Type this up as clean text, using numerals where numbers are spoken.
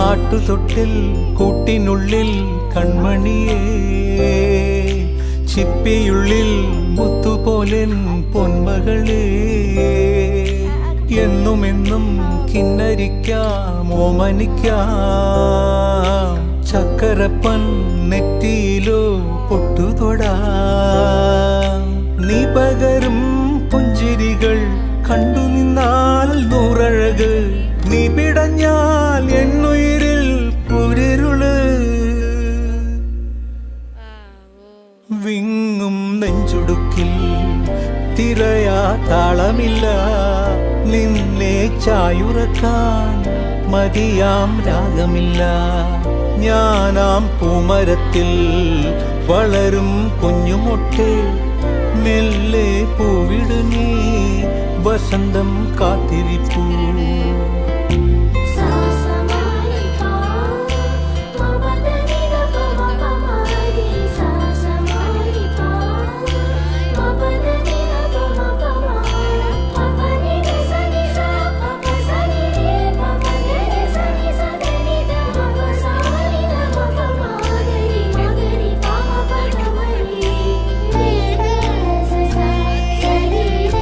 ആട്ടുതൊട്ടിൽ കൂട്ടിനുള്ളിൽ കൺമണിയേ, ചിപ്പിയുള്ളിൽ മുത്തുപോലെൻ പൊന്മകളേ, എന്നുമെന്നും കിന്നരിക്കാം ഓമനിക്കാം, ചക്കരപ്പൻ നെറ്റിയിലോ പൊട്ടുതൊടാം. നീ പകരും പുഞ്ചിരികൾ കണ്ടു നിന്നാൽ നൂറഴക്, നീ പിടഞ്ഞാൽ എന്നുയിരിൽ കുരിരുള്. വിങ്ങും നെഞ്ചുടുക്കിൽ തിരയാ താളമില്ല, നിന്നെ ചായുറക്കാൻ മതിയാം രാഗമില്ല. ഞാനാം പൂമരത്തിൽ വളരും കുഞ്ഞുമൊട്ടെ, മെല്ലെ പൂവിടു നീ വസന്തം കാത്തിരിപ്പൂ.